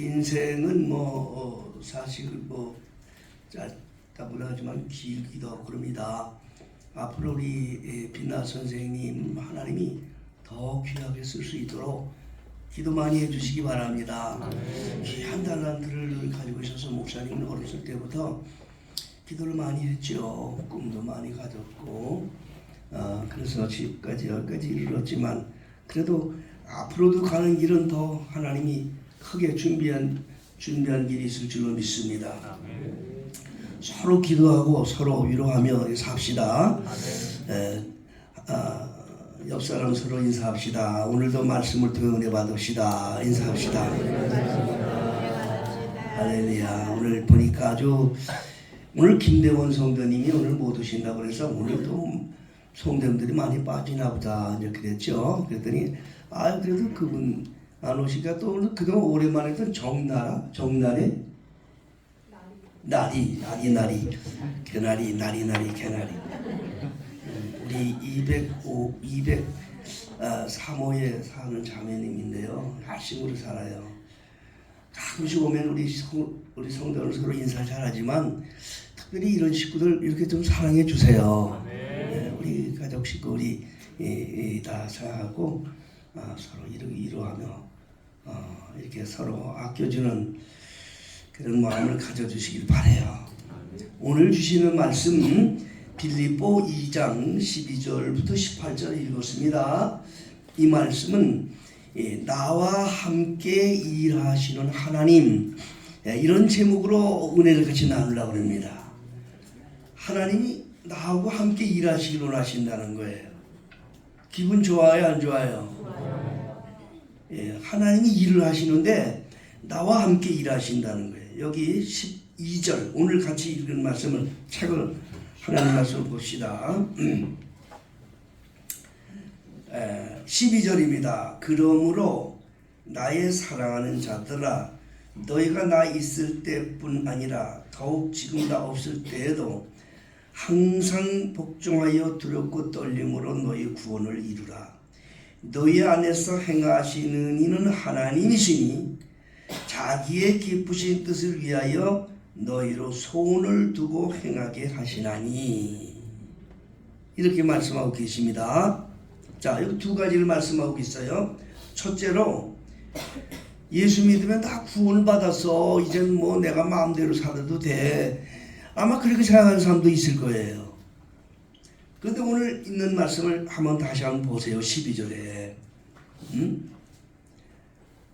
인생은 사실 짧다고는 하지만 길기도 하고 그럽니다. 앞으로 우리 빛나 선생님 하나님이 더 귀하게 쓸 수 있도록 기도 많이 해주시기 바랍니다. 귀한 달란트를 가지고 있어서 목사님은 어렸을 때부터 기도를 많이 했죠. 꿈도 많이 가졌고 그래서 지금까지 여기까지 이르렀지만 그래도 앞으로도 가는 길은 더 하나님이 크게 준비한 길이 있을 줄로 믿습니다. 서로 기도하고 서로 위로하며 삽시다. 옆 사람 서로 인사합시다. 오늘도 말씀을 통해 은혜 받읍시다. 인사합시다. 할렐루야. 오늘 보니까 오늘 김대원 성도님이 오늘 못 오신다고 그래서 오늘도 성도님들이 많이 빠지나 보다 이렇게 됐죠. 그랬더니 그래도 그분 안 오시니까 또 오늘 그동안 오랜만에 했던 정날의 나리 개나리 우리 203호에 사는 자매님인데요. 열심히 살아요. 가끔씩 오면 우리 성도들 서로 인사 잘하지만 특별히 이런 식구들 이렇게 좀 사랑해 주세요. 우리 가족 식구 우리 다 생각하고 서로 위로하며 이렇게 서로 아껴주는 그런 마음을 가져주시길 바라요. 오늘 주시는 말씀 빌립보 2장 12절부터 18절 읽었습니다. 이 말씀은 나와 함께 일하시는 하나님 이런 제목으로 은혜를 같이 나누려고 합니다. 하나님이 나하고 함께 일하시길 원하신다는 거예요. 기분 좋아요? 안 좋아요? 하나님이 일을 하시는데 나와 함께 일하신다는 거예요. 여기 12절 오늘 같이 읽은 말씀을 책을 하나님 말씀 봅시다. 12절입니다. 그러므로 나의 사랑하는 자들아 너희가 나 있을 때뿐 아니라 더욱 지금 나 없을 때에도 항상 복종하여 두렵고 떨림으로 너희 구원을 이루라. 너희 안에서 행하시는 이는 하나님이시니 자기의 기쁘신 뜻을 위하여 너희로 소원을 두고 행하게 하시나니 이렇게 말씀하고 계십니다. 자, 여기 두 가지를 말씀하고 있어요. 첫째로 예수 믿으면 다 구원을 받았어. 이젠 내가 마음대로 살아도 돼. 아마 그렇게 생각하는 사람도 있을 거예요. 그런데 오늘 있는 말씀을 다시 한번 보세요. 12절에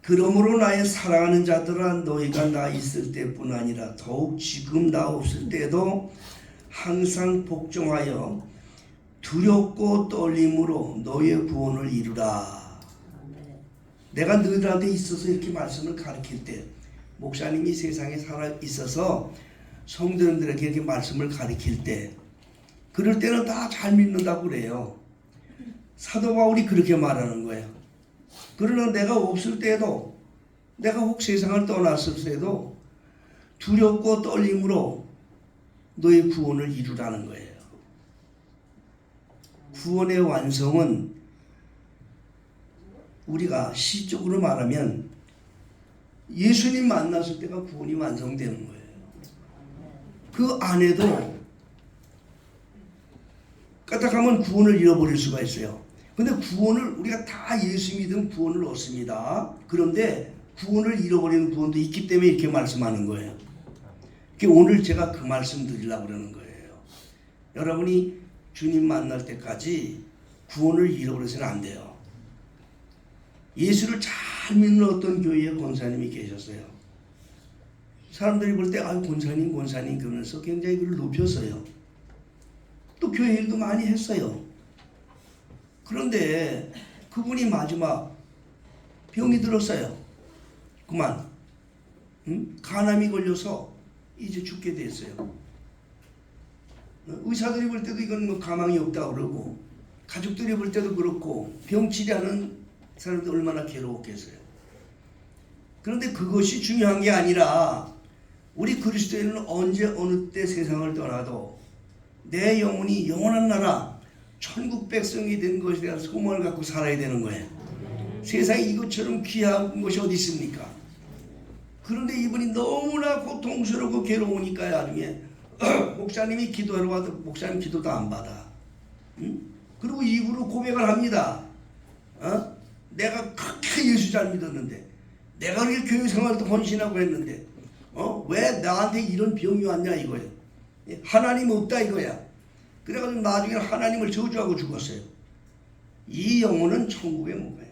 그러므로 나의 사랑하는 자들아 너희가 나 있을 때뿐 아니라 더욱 지금 나 없을 때도 항상 복종하여 두렵고 떨림으로 너희의 구원을 이루라. 내가 너희들한테 있어서 이렇게 말씀을 가르칠 때 목사님이 세상에 살아 있어서 성도님들에게 이렇게 말씀을 가르칠 때 그럴 때는 다 잘 믿는다고 그래요. 사도 바울이 그렇게 말하는 거예요. 그러나 내가 없을 때에도 내가 혹 세상을 떠났을 때에도 두렵고 떨림으로 너의 구원을 이루라는 거예요. 구원의 완성은 우리가 시적으로 말하면 예수님 만났을 때가 구원이 완성되는 거예요. 그 안에도 까딱하면 구원을 잃어버릴 수가 있어요. 근데 구원을 우리가 다 예수 믿으면 구원을 얻습니다. 그런데 구원을 잃어버리는 구원도 있기 때문에 이렇게 말씀하는 거예요. 오늘 제가 그 말씀 드리려고 그러는 거예요. 여러분이 주님 만날 때까지 구원을 잃어버려서는 안 돼요. 예수를 잘 믿는 어떤 교회의 권사님이 계셨어요. 사람들이 볼 때 권사님 그러면서 굉장히 그를 높였어요. 또 교회 일도 많이 했어요. 그런데 그분이 마지막 병이 들었어요. 그만 간암이 걸려서 이제 죽게 됐어요. 의사들이 볼 때도 이건 가망이 없다고 그러고 가족들이 볼 때도 그렇고 병 치료하는 사람들 얼마나 괴로웠겠어요. 그런데 그것이 중요한 게 아니라 우리 그리스도인은 언제 어느 때 세상을 떠나도 내 영혼이 영원한 나라 천국 백성이 된 것에 대한 소망을 갖고 살아야 되는 거예요. 세상에 이것처럼 귀한 것이 어디 있습니까? 그런데 이분이 너무나 고통스럽고 괴로우니까 나중에 목사님이 기도하러 와도 목사님 기도도 안 받아. 응? 그리고 입으로 고백을 합니다. 내가 그렇게 예수 잘 믿었는데, 내가 그렇게 교회 생활도 헌신하고 했는데, 왜 나한테 이런 병이 왔냐 이거예요. 하나님 없다 이거야. 그래가지고 나중에 하나님을 저주하고 죽었어요. 이 영혼은 천국에 못 가요.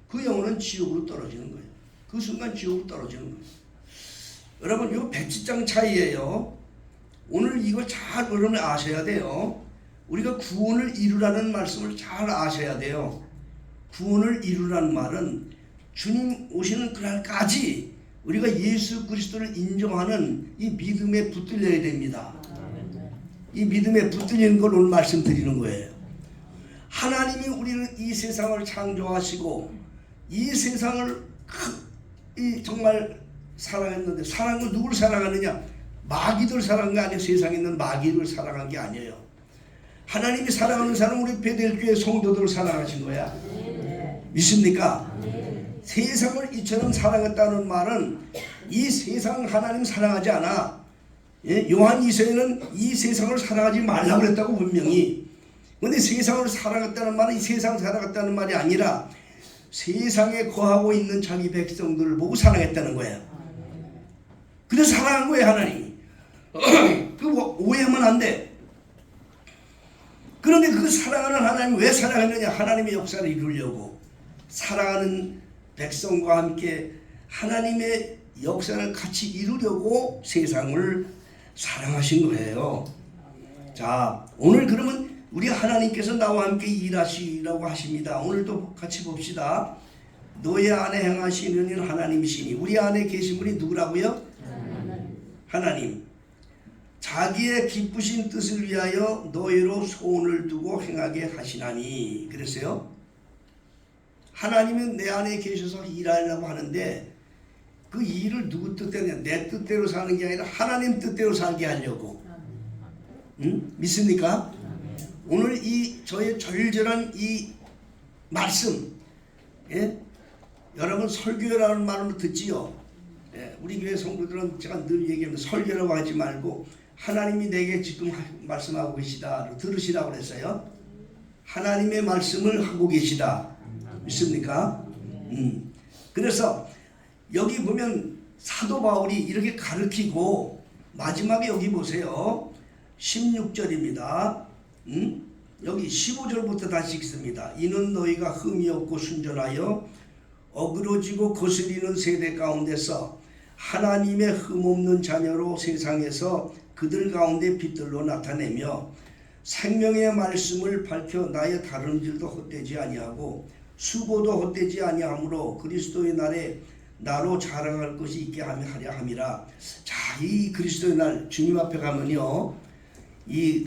그 영혼은 지옥으로 떨어지는 거예요. 그 순간 지옥으로 떨어지는 거예요. 여러분, 이거 백지장 차이예요. 오늘 이거 잘 여러분 아셔야 돼요. 우리가 구원을 이루라는 말씀을 잘 아셔야 돼요. 구원을 이루라는 말은 주님 오시는 그날까지 우리가 예수 그리스도를 인정하는 이 믿음에 붙들려야 됩니다. 이 믿음에 붙들리는 걸 오늘 말씀드리는 거예요. 하나님이 우리를 이 세상을 창조하시고 이 세상을 정말 사랑했는데, 사랑을 누구를 사랑하느냐? 마귀들 사랑한 게 아니에요. 세상에 있는 마귀를 사랑한 게 아니에요. 하나님이 사랑하는 사람은 우리 베델교회 성도들을 사랑하신 거야. 믿습니까? 세상을 이처럼 사랑했다는 말은 이 세상 하나님 사랑하지 않아. 요한 2서에는 이 세상을 사랑하지 말라고 그랬다고 분명히. 그런데 세상을 사랑했다는 말은 이 세상 사랑했다는 말이 아니라 세상에 거하고 있는 자기 백성들을 보고 사랑했다는 거예요. 그래서 사랑한 거예요, 하나님이. 그 오해하면 안 돼. 그런데 그 사랑하는 하나님 왜 사랑했느냐? 하나님의 역사를 이루려고. 사랑하는 백성과 함께 하나님의 역사를 같이 이루려고 세상을 사랑하신 거예요. 자, 오늘 그러면 우리 하나님께서 나와 함께 일하시라고 하십니다. 오늘도 같이 봅시다. 너의 안에 행하시는 일 하나님이시니. 우리 안에 계신 분이 누구라고요? 하나님. 자기의 기쁘신 뜻을 위하여 너희로 소원을 두고 행하게 하시나니. 그랬어요. 하나님은 내 안에 계셔서 일하려고 하는데 그 일을 누구 뜻대로, 내 뜻대로 사는 게 아니라 하나님 뜻대로 살게 하려고. 믿습니까? 오늘 이 저의 절절한 이 말씀, 여러분 설교라는 말을 듣지요. 우리 교회 성도들은 제가 늘 얘기합니다. 설교라고 하지 말고 하나님이 내게 지금 말씀하고 계시다 들으시라고 그랬어요. 하나님의 말씀을 하고 계시다. 믿습니까? 그래서 여기 보면 사도 바울이 이렇게 가르치고 마지막에 여기 보세요. 16절입니다. 여기 15절부터 다시 읽습니다. 이는 너희가 흠이 없고 순전하여 어그러지고 거스리는 세대 가운데서 하나님의 흠없는 자녀로 세상에서 그들 가운데 빛들로 나타내며 생명의 말씀을 밝혀 나의 다름질도 헛되지 아니하고 수고도 헛되지 아니하므로 그리스도의 날에 나로 자랑할 것이 있게 하려 함이라. 자, 이 그리스도의 날 주님 앞에 가면요, 이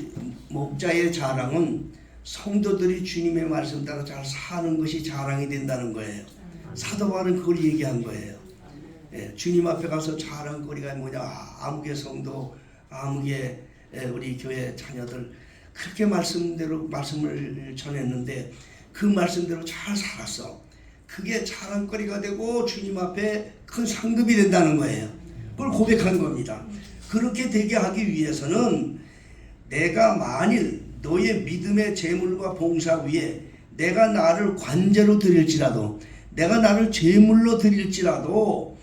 목자의 자랑은 성도들이 주님의 말씀 따라 잘 사는 것이 자랑이 된다는 거예요. 사도 바울은 그걸 얘기한 거예요. 주님 앞에 가서 자랑거리가 뭐냐? 아무개 성도, 아무개 우리 교회 자녀들 그렇게 말씀을 전했는데 그 말씀대로 잘 살았어. 그게 자랑거리가 되고 주님 앞에 큰 상급이 된다는 거예요. 그걸 고백한 겁니다. 그렇게 되게 하기 위해서는 내가 만일 너의 믿음의 제물과 봉사 위에 내가 나를 관제로 드릴지라도, 내가 나를 제물로 드릴지라도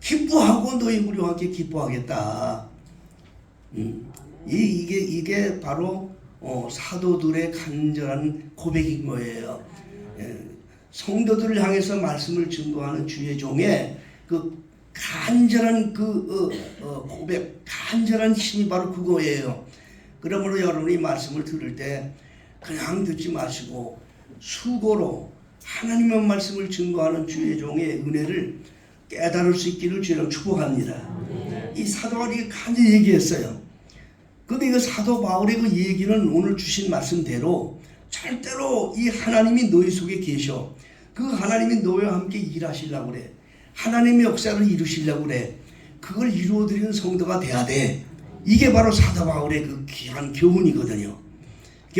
기뻐하고 너희 우리와 함께 기뻐하겠다. 이게 바로 사도들의 간절한 고백인 거예요. 성도들을 향해서 말씀을 증거하는 주의 종의 그 간절한 고백, 간절한 힘이 바로 그거예요. 그러므로 여러분이 말씀을 들을 때 그냥 듣지 마시고 수고로 하나님의 말씀을 증거하는 주의 종의 은혜를 깨달을 수 있기를 주님 축복합니다. 이 사도 바울이 간절히 얘기했어요. 그런데 그 사도 바울의 그 얘기는 오늘 주신 말씀대로 절대로 이 하나님이 너희 속에 계셔. 그 하나님이 너희와 함께 일하시려고 그래. 하나님의 역사를 이루시려고 그래. 그걸 이루어드리는 성도가 돼야 돼. 이게 바로 사도 바울의 그 귀한 교훈이거든요.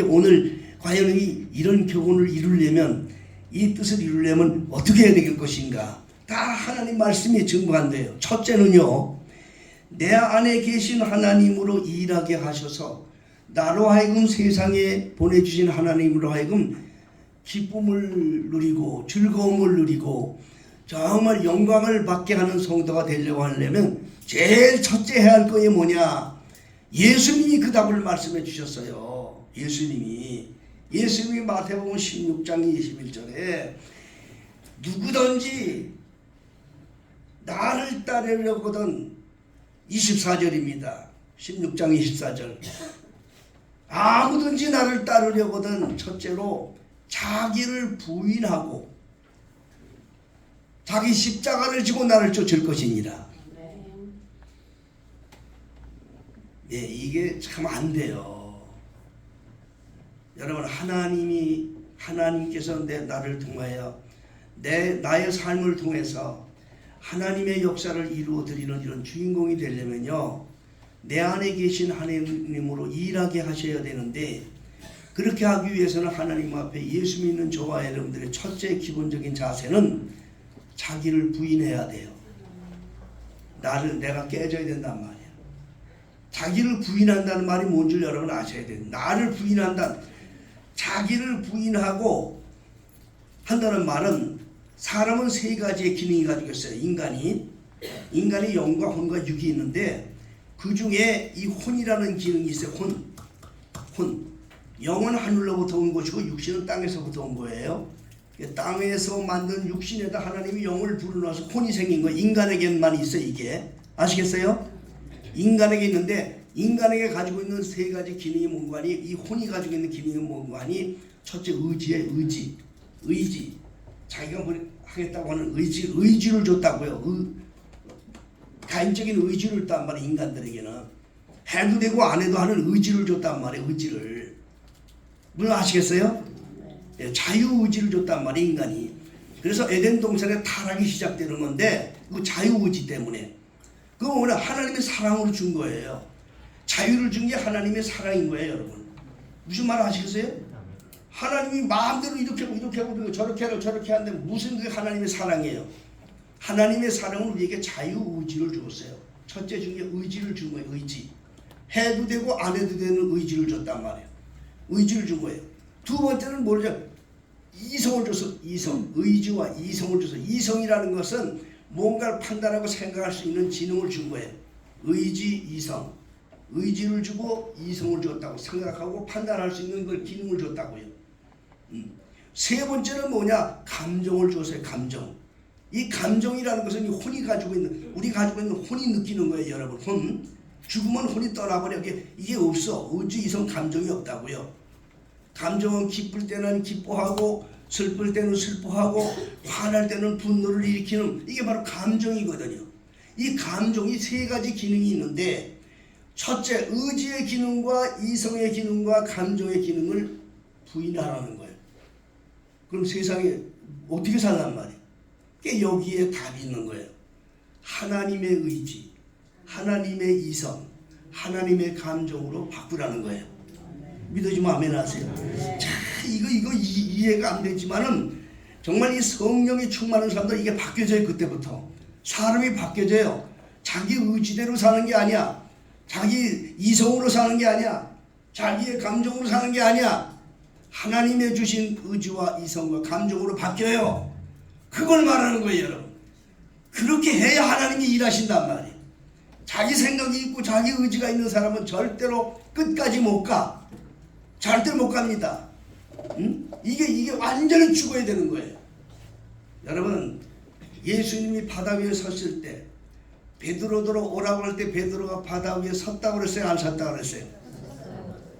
오늘 과연 이런 교훈을 이루려면, 이 뜻을 이루려면 어떻게 해야 될 것인가? 다 하나님 말씀이 증거한대요. 첫째는요, 내 안에 계신 하나님으로 일하게 하셔서 나로 하여금 세상에 보내주신 하나님으로 하여금 기쁨을 누리고 즐거움을 누리고 정말 영광을 받게 하는 성도가 되려고 하려면 제일 첫째 해야 할 것이 뭐냐? 예수님이 그 답을 말씀해 주셨어요. 예수님이 마태복음 16장 21절에 누구든지 나를 따르려거든, 24절입니다. 16장 24절. 아무든지 나를 따르려거든 첫째로 자기를 부인하고 자기 십자가를 지고 나를 쫓을 것이니라. 예, 이게 참 안 돼요. 여러분, 하나님께서 나를 통하여 나의 삶을 통해서 하나님의 역사를 이루어 드리는 이런 주인공이 되려면요, 내 안에 계신 하나님으로 일하게 하셔야 되는데, 그렇게 하기 위해서는 하나님 앞에 예수 믿는 저와 여러분들의 첫째 기본적인 자세는 자기를 부인해야 돼요. 내가 깨져야 된단 말이야. 자기를 부인한다는 말이 뭔지 여러분 아셔야 돼요. 나를 부인한다, 자기를 부인하고 한다는 말은, 사람은 세 가지의 기능이 가지고 있어요. 인간이 영과 혼과 육이 있는데 그 중에 이 혼이라는 기능이 있어요. 혼. 영은 하늘로부터 온 것이고 육신은 땅에서부터 온 거예요. 땅에서 만든 육신에다 하나님이 영을 불어넣어서 혼이 생긴 거예요. 인간에게만 있어요. 이게 아시겠어요? 인간에게 있는데, 인간에게 가지고 있는 세 가지 기능이 뭔가 하니, 이 혼이 가지고 있는 기능이 뭔가 하니, 첫째 의지예요. 의지. 자기가 뭐 하겠다고 하는 의지를 줬다고요. 개인적인 의지를 줬단 말이에요. 인간들에게는 해도 되고 안 해도 하는 의지를 줬단 말이에요. 의지를. 물론 아시겠어요? 예, 자유의지를 줬단 말이에요. 인간이. 그래서 에덴 동산에 타락이 시작되는 건데, 그 자유의지 때문에. 그거 오늘 하나님의 사랑으로 준 거예요. 자유를 준 게 하나님의 사랑인 거예요. 여러분, 무슨 말 아시겠어요? 하나님이 마음대로 이렇게 하고 저렇게 하는데 무슨 그게 하나님의 사랑이에요? 하나님의 사랑은 우리에게 자유의지를 주었어요. 첫째 준 게 의지를 준 거예요. 의지. 해도 되고 안 해도 되는 의지를 줬단 말이에요. 의지를 준 거예요. 두 번째는 뭐죠? 이성을 줘서, 의지와 이성을 줘서, 이성이라는 것은 뭔가를 판단하고 생각할 수 있는 지능을 준 거예요. 의지, 이성. 의지를 주고 이성을 줬다고, 생각하고 판단할 수 있는 그 기능을 줬다고요. 세 번째는 뭐냐? 감정을 줬어요. 감정. 이 감정이라는 것은 이 혼이 가지고 있는, 우리 가지고 있는 혼이 느끼는 거예요. 여러분, 혼. 죽으면 혼이 떠나버려. 이게 없어. 의지, 이성, 감정이 없다고요. 감정은 기쁠 때는 기뻐하고, 슬플 때는 슬퍼하고, 화날 때는 분노를 일으키는, 이게 바로 감정이거든요. 이 감정, 이 세 가지 기능이 있는데, 첫째, 의지의 기능과 이성의 기능과 감정의 기능을 부인하라는 거예요. 그럼 세상에 어떻게 살란 말이에요? 그게 여기에 답이 있는 거예요. 하나님의 의지, 하나님의 이성, 하나님의 감정으로 바꾸라는 거예요. 믿어지면 아멘 하세요. 자, 이거 이해가 안 되지만은 정말 이 성령이 충만한 사람들 이게 바뀌어져요. 그때부터 사람이 바뀌어져요. 자기 의지대로 사는 게 아니야. 자기 이성으로 사는 게 아니야. 자기의 감정으로 사는 게 아니야. 하나님의 주신 의지와 이성과 감정으로 바뀌어요. 그걸 말하는 거예요. 여러분, 그렇게 해야 하나님이 일하신단 말이에요. 자기 생각이 있고 자기 의지가 있는 사람은 절대로 끝까지 못 가. 절대 못 갑니다. 이게 완전히 죽어야 되는 거예요. 여러분, 예수님이 바다 위에 섰을 때, 베드로더러 오라고 할 때 베드로가 바다 위에 섰다고 그랬어요? 안 섰다고 그랬어요?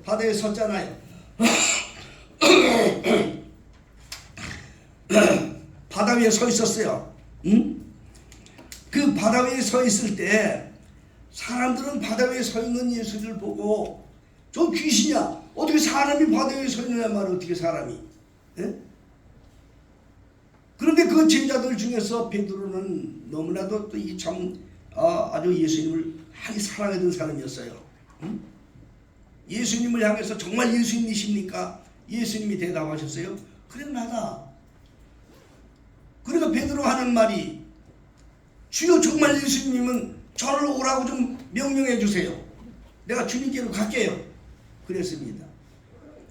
바다 위에 섰잖아요. 바다 위에 서 있었어요. 그 바다 위에 서 있을 때 사람들은 바다 위에 서 있는 예수를 보고, 저 귀신이야, 어떻게 사람이 바다 위에 서 있느냐 말이야. 어떻게 사람이. 예? 그런데 그 제자들 중에서 베드로는 너무나도 또 이 참 아주 예수님을 많이 사랑했던 사람이었어요. 예수님을 향해서 정말 예수님이십니까? 예수님이 대답하셨어요. 그래, 나다. 그러니까 베드로 하는 말이 주여 정말 예수님은 저를 오라고 좀 명령해 주세요. 내가 주님께로 갈게요. 그랬습니다.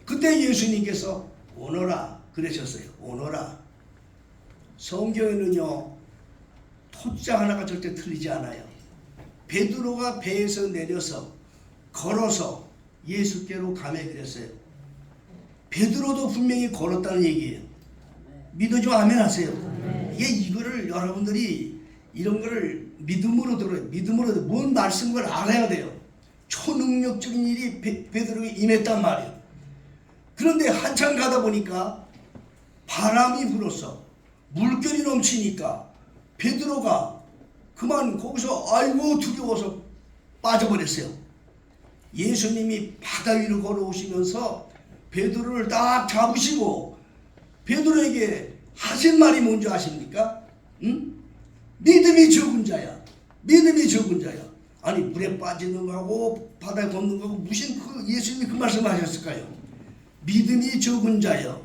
그때 예수님께서 오너라 그러셨어요. 오너라. 성경에는요 토자 하나가 절대 틀리지 않아요. 베드로가 배에서 내려서 걸어서 예수께로 가매 그랬어요. 베드로도 분명히 걸었다는 얘기예요. 믿어줘 아멘 하세요. 이거를 여러분들이 이런 거를 믿음으로 들어요. 믿음으로 뭔 말씀인 걸 알아야 돼요. 초능력적인 일이 베드로에게 임했단 말이에요. 그런데 한참 가다 보니까 바람이 불어서 물결이 넘치니까 베드로가 그만 거기서 아이고 두려워서 빠져버렸어요. 예수님이 바다 위로 걸어오시면서 베드로를 딱 잡으시고 베드로에게 하신 말이 뭔지 아십니까? 응? 믿음이 적은 자야. 믿음이 적은 자야. 아니 물에 빠지는 거하고 바다에 걷는 거하고 무슨 예수님이 그 말씀하셨을까요? 믿음이 적은 자여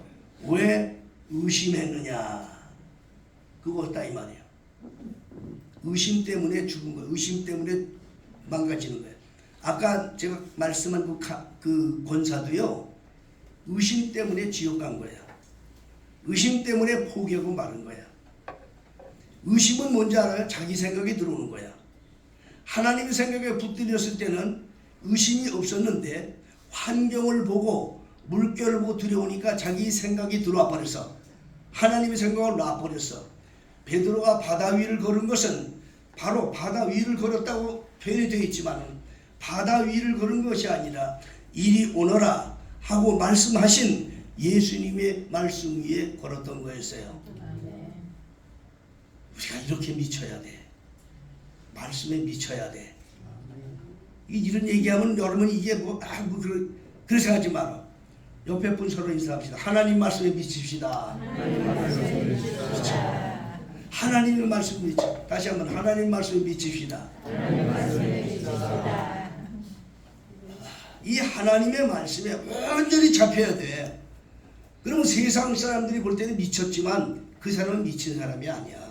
왜 의심했느냐. 그거다 이 말이에요. 의심 때문에 죽은 거예요. 의심 때문에 망가지는 거예요. 아까 제가 말씀한 그 권사도요. 의심 때문에 지옥 간 거야. 의심 때문에 포기하고 마른 거야. 의심은 뭔지 알아요? 자기 생각이 들어오는 거야. 하나님의 생각에 붙들렸을 때는 의심이 없었는데 환경을 보고 물결을 보고 두려우니까 자기 생각이 들어와 버렸어. 하나님의 생각을 놔버렸어. 베드로가 바다 위를 걸은 것은 바로 바다 위를 걸었다고 표현이 되어 있지만 바다 위를 걸은 것이 아니라 이리 오너라 하고 말씀하신 예수님의 말씀 위에 걸었던 거였어요. 우리가 이렇게 미쳐야 돼. 말씀에 미쳐야 돼. 이런 얘기하면 여러분 이게 그런 생각하지 마라. 옆에 분 서로 인사합시다. 하나님 말씀에 미칩시다. 하나님의 말씀에 미칩시다. 다시 한번 하나님 말씀에 미칩시다. 이 하나님의 말씀에 완전히 잡혀야 돼. 그러면 세상 사람들이 볼 때는 미쳤지만 그 사람은 미친 사람이 아니야.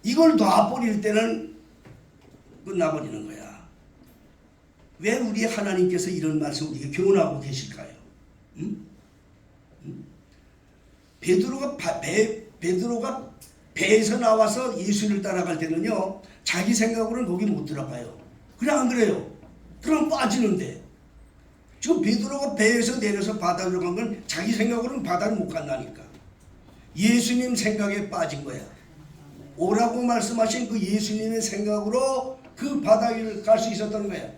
이걸 놔버릴 때는 끝나버리는 거야. 왜 우리 하나님께서 이런 말씀을 우리에게 교훈하고 계실까요? 베드로가 배에서 나와서 예수를 따라갈 때는요 자기 생각으로는 거기 못 들어가요. 그래 안 그래요? 그럼 빠지는데 지금 베드로가 배에서 내려서 바다로 간 건 자기 생각으로는 바다를 못 간다니까. 예수님 생각에 빠진 거야. 오라고 말씀하신 그 예수님의 생각으로 그 바다 위를 갈 수 있었던 거야.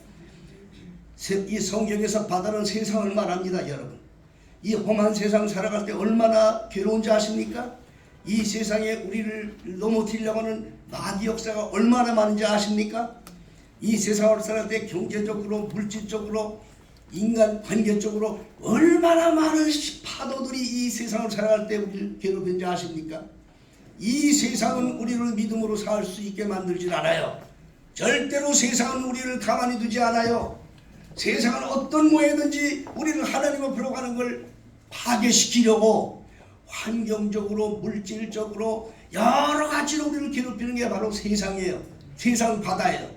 이 성경에서 바다는 세상을 말합니다. 여러분 이 험한 세상 살아갈 때 얼마나 괴로운지 아십니까? 이 세상에 우리를 넘어뜨리려고 하는 마귀 역사가 얼마나 많은지 아십니까? 이 세상을 살아갈 때 경제적으로 물질적으로 인간 관계적으로 얼마나 많은 파도들이 이 세상을 살아갈 때 우리를 괴롭히는지 아십니까? 이 세상은 우리를 믿음으로 살 수 있게 만들질 않아요. 절대로 세상은 우리를 가만히 두지 않아요. 세상은 어떤 모양이든지 우리를 하나님 앞으로 가는 걸 파괴시키려고 환경적으로 물질적으로 여러 가지로 우리를 괴롭히는 게 바로 세상이에요. 세상 바다예요.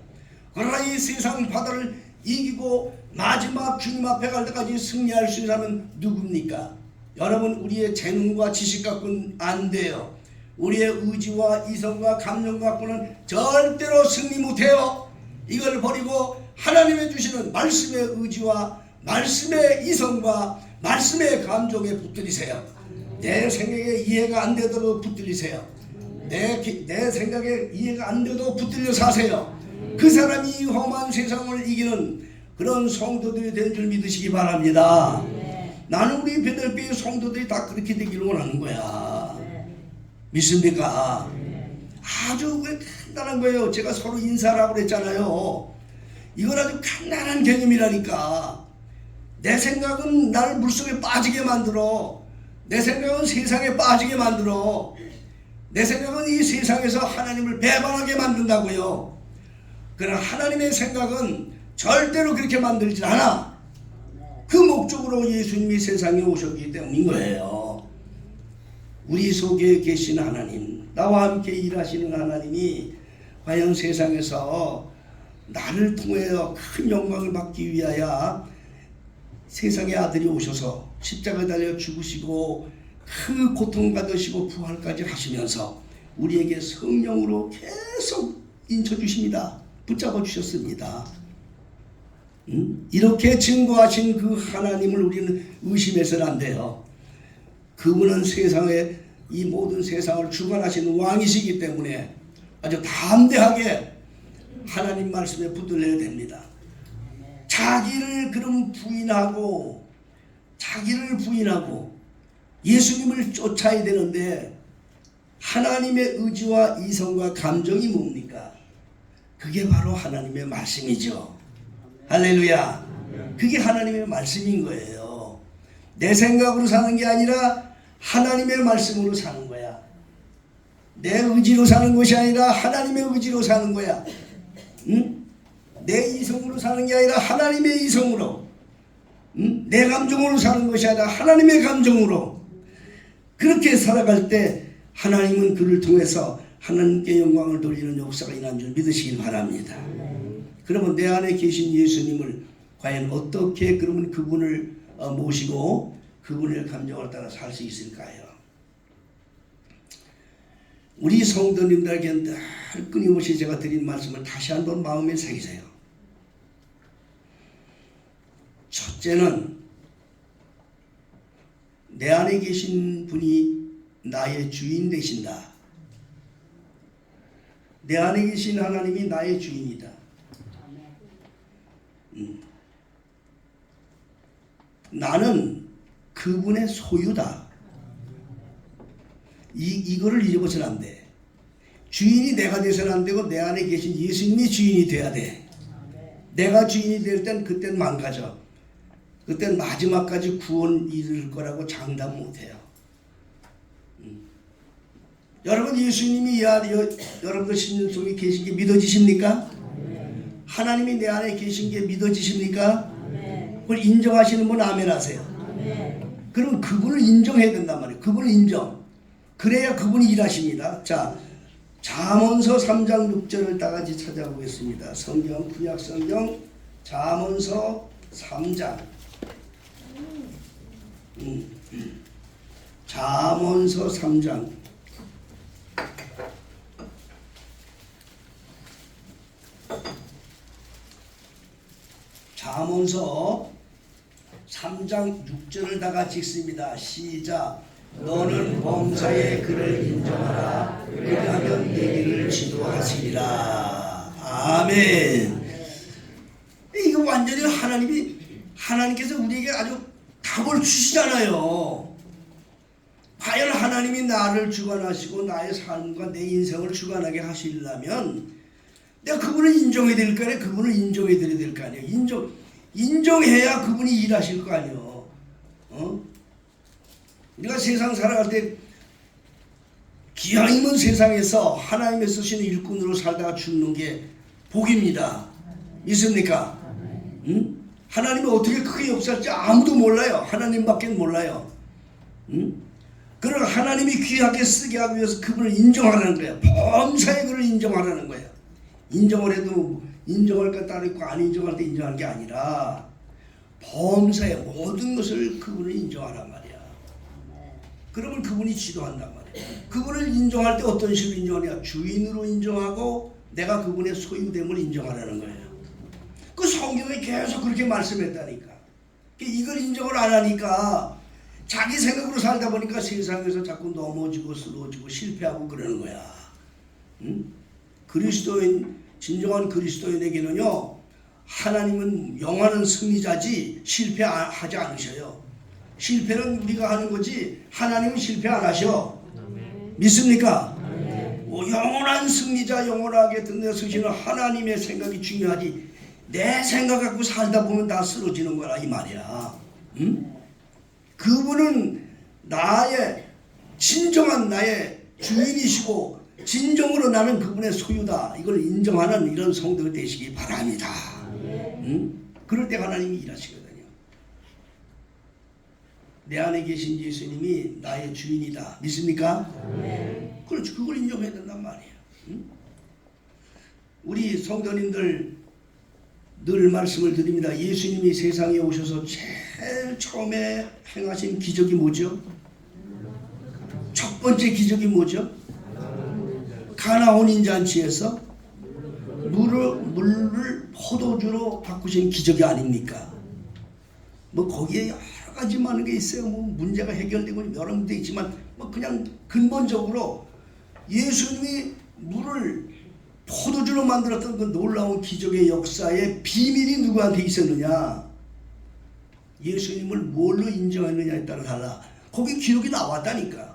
그러나 이 세상 바다를 이기고 마지막 주님 앞에 갈 때까지 승리할 수 있는 사람은 누굽니까? 여러분 우리의 재능과 지식 갖고는 안 돼요. 우리의 의지와 이성과 감정 갖고는 절대로 승리 못해요. 이걸 버리고 하나님의 주시는 말씀의 의지와 말씀의 이성과 말씀의 감정에 붙들리세요. 내 생각에 이해가 안 되도록 붙들리세요. 내 생각에 이해가 안 돼도 붙들려 사세요. 그 사람이 이 험한 세상을 이기는 그런 성도들이 된 줄 믿으시기 바랍니다. 나는 우리 베들교회 성도들이 다 그렇게 되기를 원하는 거야. 믿습니까? 아주 간단한 거예요. 제가 서로 인사라고 그랬잖아요. 이건 아주 간단한 개념이라니까. 내 생각은 나를 물속에 빠지게 만들어. 내 생각은 세상에 빠지게 만들어. 내 생각은 이 세상에서 하나님을 배반하게 만든다고요. 그러나 하나님의 생각은 절대로 그렇게 만들지 않아. 그 목적으로 예수님이 세상에 오셨기 때문인 거예요. 우리 속에 계신 하나님, 나와 함께 일하시는 하나님이 과연 세상에서 나를 통하여 큰 영광을 받기 위하여 세상의 아들이 오셔서 십자가에 달려 죽으시고 그 고통 받으시고 부활까지 하시면서 우리에게 성령으로 계속 인쳐주십니다. 붙잡아 주셨습니다. 이렇게 증거하신 그 하나님을 우리는 의심해서는 안 돼요. 그분은 세상에 이 모든 세상을 주관하시는 왕이시기 때문에 아주 담대하게 하나님 말씀에 붙들려야 됩니다. 자기를 그럼 부인하고 예수님을 쫓아야 되는데 하나님의 의지와 이성과 감정이 뭡니까? 그게 바로 하나님의 말씀이죠. 할렐루야. 그게 하나님의 말씀인 거예요. 내 생각으로 사는 게 아니라 하나님의 말씀으로 사는 거야. 내 의지로 사는 것이 아니라 하나님의 의지로 사는 거야. 응? 내 이성으로 사는 게 아니라 하나님의 이성으로, 내 감정으로 사는 것이 아니라 하나님의 감정으로 그렇게 살아갈 때 하나님은 그를 통해서 하나님께 영광을 돌리는 역사가 일어난 줄 믿으시길 바랍니다. 그러면 내 안에 계신 예수님을 과연 어떻게 그러면 그분을 모시고 그분의 감정을 따라 살 수 있을까요? 우리 성도님들에게 늘 끊임없이 제가 드린 말씀을 다시 한번 마음에 새기세요. 첫째는 내 안에 계신 분이 나의 주인 되신다. 내 안에 계신 하나님이 나의 주인이다. 나는 그분의 소유다. 이거를 잊어버려서는 안 돼. 주인이 내가 돼서는 안 되고 내 안에 계신 예수님이 주인이 돼야 돼. 내가 주인이 될 땐 그땐 망가져. 그땐 마지막까지 구원 이룰 거라고 장담 못해요. 여러분 예수님이 여러분들 심령 속에 계신 게 믿어지십니까? 하나님이 내 안에 계신 게 믿어지십니까? 그걸 인정하시는 분 아멘 하세요. 그럼 그분을 인정해야 된단 말이에요. 그분을 인정. 그래야 그분이 일하십니다. 자, 잠언서 3장 6절을 다 같이 찾아보겠습니다. 성경 구약 성경 잠언서 3장 잠언서 3장 잠언서 3장 6절을 다 같이 읽습니다. 시작. 너는 범사에 그를 인정하라. 그리하면 내 길을 지도하시리라. 아멘. 이거 완전히 하나님께서 우리에게 아주 답을 주시잖아요. 과연 하나님이 나를 주관하시고 나의 삶과 내 인생을 주관하게 하시려면 내가 그분을 인정해야 될 거 아니에요. 그분을 인정해 드려야 될 거 아니에요. 인정해야 그분이 일하실 거 아니에요. 우리가 세상 살아갈 때 기왕이면 세상에서 하나님의 쓰시는 일꾼으로 살다가 죽는 게 복입니다. 믿습니까? 하나님이 어떻게 크게 역사할지 아무도 몰라요. 하나님밖에 몰라요. 그러나 하나님이 귀하게 쓰게 하기 위해서 그분을 인정하라는 거예요. 범사에 그를 인정하라는 거예요. 인정을 해도 인정할 것 따로 있고 안 인정할 때 인정하는 게 아니라 범사의 모든 것을 그분을 인정하란 말이야. 그러면 그분이 지도한단 말이야. 그분을 인정할 때 어떤 식으로 인정하냐? 주인으로 인정하고 내가 그분의 소유됨을 인정하라는 거예요. 그 성경에 계속 그렇게 말씀했다니까. 이걸 인정을 안 하니까 자기 생각으로 살다 보니까 세상에서 자꾸 넘어지고 쓰러지고 실패하고 그러는 거야. 진정한 그리스도인에게는요, 하나님은 영원한 승리자지 실패하지 않으셔요. 실패는 우리가 하는 거지 하나님은 실패 안 하셔. 믿습니까? 영원한 승리자, 영원하게 드러서시는 하나님의 생각이 중요하지 내 생각 갖고 살다 보면 다 쓰러지는 거라 이 말이야. 그분은 진정한 나의 주인이시고 진정으로 나는 그분의 소유다. 이걸 인정하는 이런 성도가 되시기 바랍니다. 그럴 때 하나님이 일하시거든요. 내 안에 계신 예수님이 나의 주인이다. 믿습니까? 네. 그렇죠. 그걸 인정해야 된단 말이에요. 응? 우리 성도님들 늘 말씀을 드립니다. 예수님이 세상에 오셔서 제일 처음에 행하신 기적이 뭐죠? 첫 번째 기적이 뭐죠? 가나 혼인잔치에서 물을 포도주로 바꾸신 기적이 아닙니까? 뭐 거기에 여러 가지 많은 게 있어요. 뭐 문제가 해결되고 여러 문제 있지만 뭐 그냥 근본적으로 예수님이 물을 포도주로 만들었던 그 놀라운 기적의 역사의 비밀이 누구한테 있었느냐? 예수님을 뭘로 인정했느냐에 따라 달라. 거기 기록이 나왔다니까.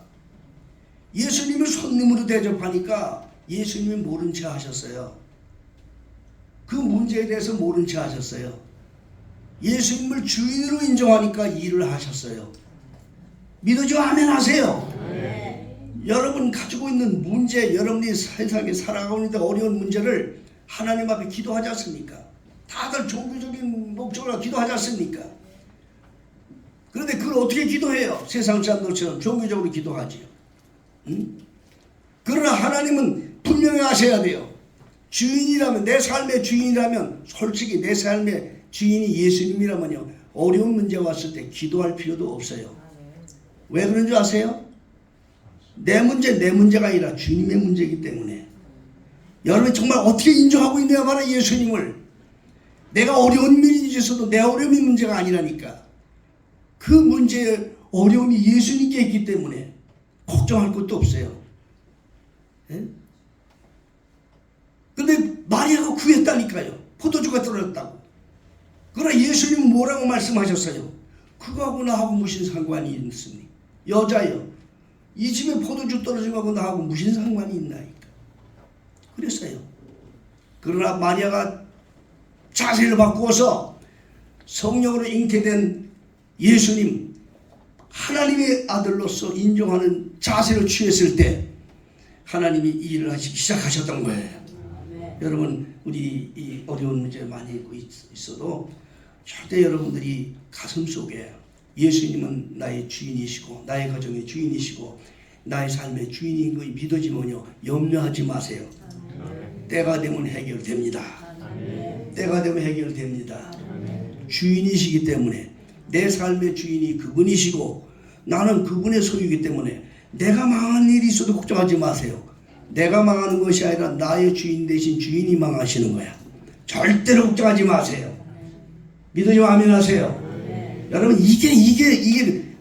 예수님을 손님으로 대접하니까 예수님이 모른 채 하셨어요. 그 문제에 대해서 모른 채 하셨어요. 예수님을 주인으로 인정하니까 일을 하셨어요. 믿어지면 아멘 하세요. 네. 여러분 가지고 있는 문제, 여러분이 세상에 살아가고 있는 어려운 문제를 하나님 앞에 기도하지 않습니까? 다들 종교적인 목적으로 기도하지 않습니까? 그런데 그걸 어떻게 기도해요? 세상 사람들처럼 종교적으로 기도하지요. 응? 그러나 하나님은 분명히 아셔야 돼요. 주인이라면, 내 삶의 주인이라면, 솔직히 내 삶의 주인이 예수님이라면요, 어려운 문제가 왔을 때 기도할 필요도 없어요. 왜 그런 줄 아세요? 내 문제가 아니라 주님의 문제이기 때문에. 여러분이 정말 어떻게 인정하고 있느냐 말아 예수님을. 내가 어려운 일이 있어도 내 어려움이 문제가 아니라니까. 그 문제의 어려움이 예수님께 있기 때문에 걱정할 것도 없어요. 예? 근데 마리아가 구했다니까요. 포도주가 떨어졌다고. 그러나 예수님은 뭐라고 말씀하셨어요? 그거하고 나하고 무슨 상관이 있습니까? 여자요. 이 집에 포도주 떨어진 거하고 나하고 무슨 상관이 있나이까. 그랬어요. 그러나 마리아가 자세를 바꾸어서 성령으로 잉태된 예수님, 하나님의 아들로서 인정하는 자세를 취했을 때 하나님이 이 일을 하시기 시작하셨던 거예요. 여러분, 우리 이 어려운 문제 많이 있고 있어도 절대 여러분들이 가슴속에 예수님은 나의 주인이시고 나의 가정의 주인이시고 나의 삶의 주인인 거 믿어지면요, 염려하지 마세요. 때가 되면 해결됩니다. 때가 되면 해결됩니다. 주인이시기 때문에, 내 삶의 주인이 그분이시고 나는 그분의 소유이기 때문에 내가 망한 일이 있어도 걱정하지 마세요. 내가 망하는 것이 아니라 나의 주인 대신 주인이 망하시는 거야. 절대로 걱정하지 마세요. 믿으시면 아멘 하세요. 여러분, 이게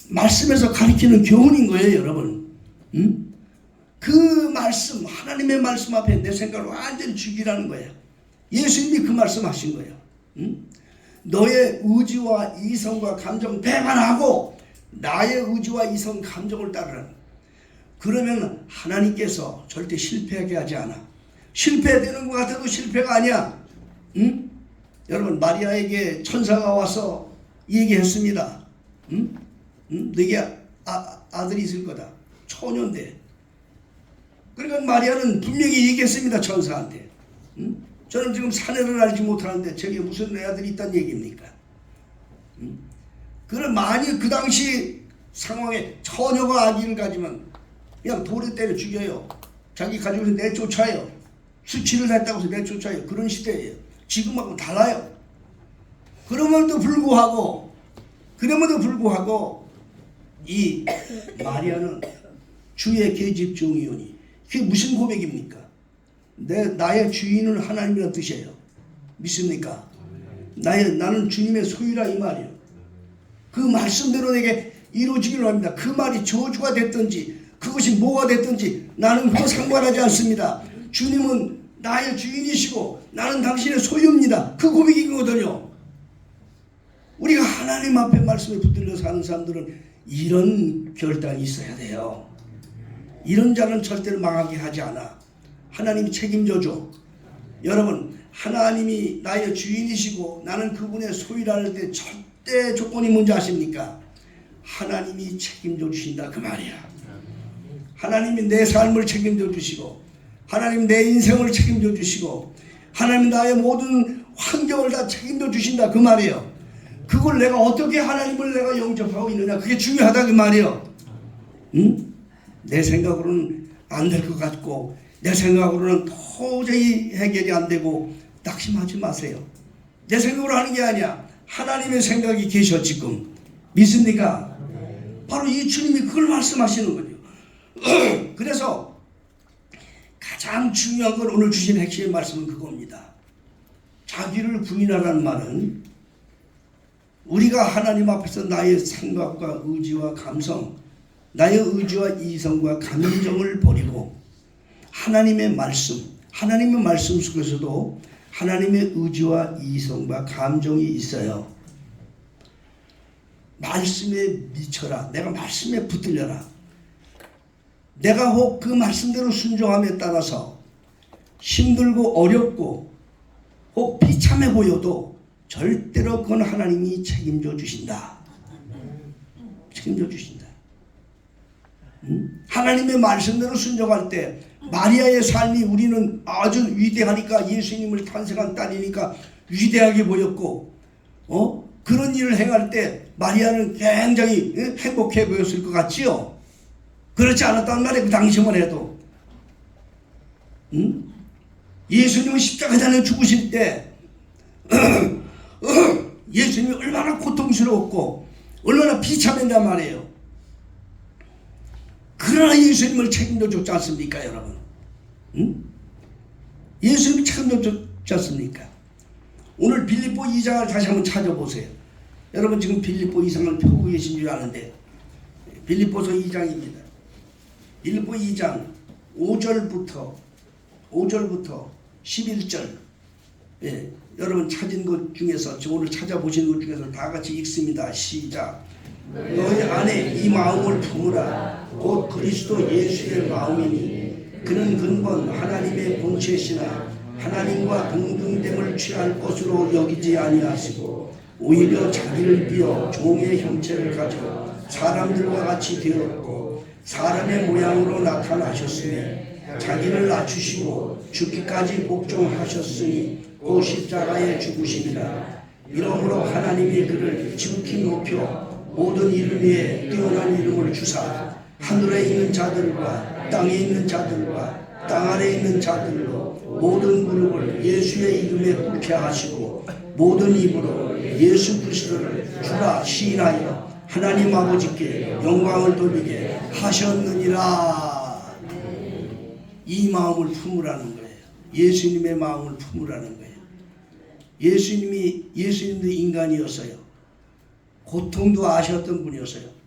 말씀에서 가르치는 교훈인 거예요, 여러분. 응? 그 말씀, 하나님의 말씀 앞에 내 생각을 완전히 죽이라는 거예요. 예수님이 그 말씀 하신 거예요. 응? 너의 의지와 이성과 감정 배반하고 나의 의지와 이성 감정을 따르라는. 그러면 하나님께서 절대 실패하게 하지 않아. 실패되는 것 같아도 실패가 아니야. 응? 여러분, 마리아에게 천사가 와서 얘기했습니다. 응? 응? 너에게 아들이 있을 거다. 초년대. 그러니까 마리아는 분명히 얘기했습니다. 천사한테. 응? 저는 지금 사내를 알지 못하는데 저게 무슨 내 아들이 있다는 얘기입니까? 응? 그럼 만일 그 당시 상황에 처녀가 아기를 가지면 그냥 돌에 때려 죽여요. 자기 가족을 내쫓아요. 수치를 했다고 해서 내쫓아요. 그런 시대예요. 지금하고 달라요. 그럼에도 불구하고 이 마리아는 주의 계집 종이오니, 그게 무슨 고백입니까? 나의 주인은 하나님이라는 뜻이에요. 믿습니까? 나는 주님의 소유라 이 말이에요. 그 말씀대로 내게 이루어지기를 합니다. 그 말이 저주가 됐든지 그것이 뭐가 됐든지 나는 그거 상관하지 않습니다. 주님은 나의 주인이시고 나는 당신의 소유입니다. 그 고백이거든요. 우리가 하나님 앞에 말씀에 붙들려 사는 사람들은 이런 결단이 있어야 돼요. 이런 자는 절대로 망하게 하지 않아. 하나님이 책임져줘. 여러분, 하나님이 나의 주인이시고 나는 그분의 소유라는 때 절대 조건이 뭔지 아십니까? 하나님이 책임져 주신다 그 말이야. 하나님이 내 삶을 책임져 주시고 하나님 내 인생을 책임져 주시고 하나님 나의 모든 환경을 다 책임져 주신다 그 말이에요. 그걸 내가 어떻게 하나님을 내가 영접하고 있느냐, 그게 중요하다 그 말이에요. 응? 내 생각으로는 안 될 것 같고 내 생각으로는 도저히 해결이 안 되고 낙심하지 마세요. 내 생각으로 하는 게 아니야. 하나님의 생각이 계셔 지금. 믿습니까? 바로 이 주님이 그걸 말씀하시는 거죠. 그래서 가장 중요한 건 오늘 주신 핵심 말씀은 그겁니다. 자기를 부인하라는 말은 우리가 하나님 앞에서 나의 생각과 의지와 감성, 나의 의지와 이성과 감정을 버리고 하나님의 말씀 속에서도 하나님의 의지와 이성과 감정이 있어요. 말씀에 미쳐라. 내가 말씀에 붙들려라. 내가 혹 그 말씀대로 순종함에 따라서 힘들고 어렵고 혹 비참해 보여도 절대로 그건 하나님이 책임져 주신다. 책임져 주신다. 하나님의 말씀대로 순종할 때 마리아의 삶이 우리는 아주 위대하니까, 예수님을 탄생한 딸이니까 위대하게 보였고 그런 일을 행할 때 마리아는 굉장히 행복해 보였을 것 같지요? 그렇지 않았단 말이에요. 그 당시만 해도. 예수님은 십자가에 죽으실 때 예수님이 얼마나 고통스러웠고 얼마나 비참했단 말이에요. 그러나 예수님을 책임져 줬지 않습니까, 여러분? 예수님이 책임져 줬지 않습니까? 오늘 빌립보 2장을 다시 한번 찾아보세요. 여러분 지금 빌립보 2장을 펴고 계신 줄 아는데 빌립보서 2장입니다. 빌립보 2장 5절부터 11절. 예, 여러분 찾은 것 중에서, 오늘 찾아보신 것 중에서 다 같이 읽습니다. 시작. 너희 안에 이 마음을 품으라. 곧 그리스도 예수의 마음이니 그는 근본 하나님의 본체시나 하나님과 동등됨을 취할 것으로 여기지 아니하시고 오히려 자기를 비어 종의 형체를 가지고 사람들과 같이 되었고 사람의 모양으로 나타나셨으니 자기를 낮추시고 죽기까지 복종하셨으니 그 십자가에 죽으시니라. 이러므로 하나님이 그를 지극히 높여 모든 이름 위에 뛰어난 이름을 주사 하늘에 있는 자들과 땅에 있는 자들과 땅 아래에 있는 자들로 모든 무릎을 예수의 이름에 꿇게 하시고 모든 입으로 예수 그리스도를 주라 시인하여 하나님 아버지께 영광을 돌리게 하셨느니라. 이 마음을 품으라는 거예요. 예수님의 마음을 품으라는 거예요. 예수님도 인간이었어요. 고통도 아셨던 분이었어요.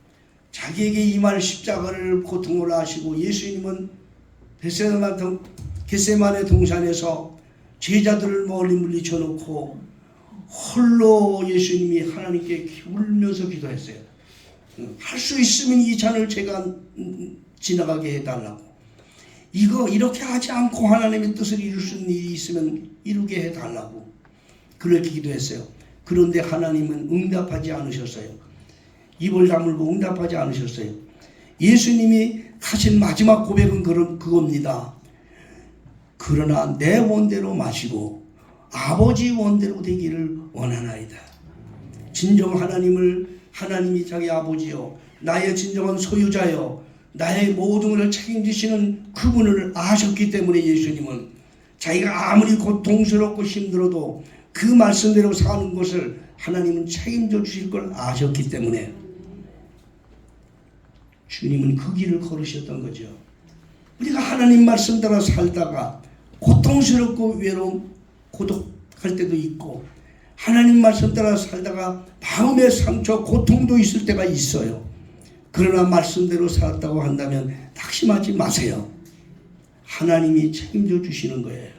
자기에게 임할 십자가를 고통을 아시고, 예수님은 겟세마네 동산에서 제자들을 멀리 물리쳐 놓고 홀로 예수님이 하나님께 울면서 기도했어요. 할 수 있으면 이 잔을 제가 지나가게 해달라고. 이렇게 하지 않고 하나님의 뜻을 이룰 수 있는 일이 있으면 이루게 해달라고 그렇게 기도했어요. 그런데 하나님은 응답하지 않으셨어요. 입을 다물고 응답하지 않으셨어요. 예수님이 하신 마지막 고백은 그겁니다. 그러나 내 원대로 마시고 아버지 원대로 되기를 원하나이다. 진정 하나님이 자기 아버지요, 나의 진정한 소유자요, 나의 모든 것을 책임지시는 그분을 아셨기 때문에 예수님은 자기가 아무리 고통스럽고 힘들어도 그 말씀대로 사는 것을 하나님은 책임져 주실 걸 아셨기 때문에 주님은 그 길을 걸으셨던 거죠. 우리가 하나님 말씀 따라 살다가 고통스럽고 외로움, 고독할 때도 있고, 하나님 말씀 따라 살다가 마음의 상처, 고통도 있을 때가 있어요. 그러나 말씀대로 살았다고 한다면 낙심하지 마세요. 하나님이 책임져 주시는 거예요.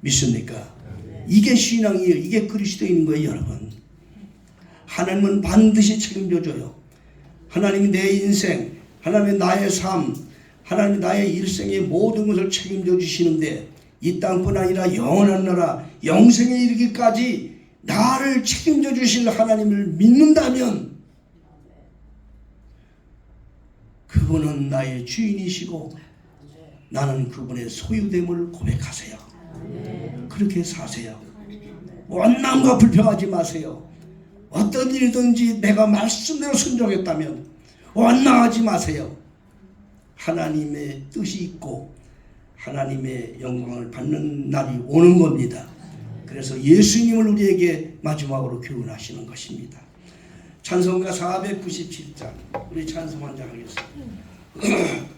믿습니까? 이게 신앙이에요. 이게 그리스도인 거예요, 여러분. 하나님은 반드시 책임져 줘요. 하나님이 내 인생, 하나님이 나의 삶, 하나님이 나의 일생의 모든 것을 책임져 주시는데, 이 땅뿐 아니라 영원한 나라, 영생에 이르기까지 나를 책임져 주실 하나님을 믿는다면 그분은 나의 주인이시고 나는 그분의 소유됨을 고백하세요. 그렇게 사세요. 원망과 불평하지 마세요. 어떤 일이든지 내가 말씀대로 순종했다면 원망하지 마세요. 하나님의 뜻이 있고 하나님의 영광을 받는 날이 오는 겁니다. 그래서 예수님을 우리에게 마지막으로 교훈하시는 것입니다. 찬송가 497장 우리 찬송 한장 하겠습니다.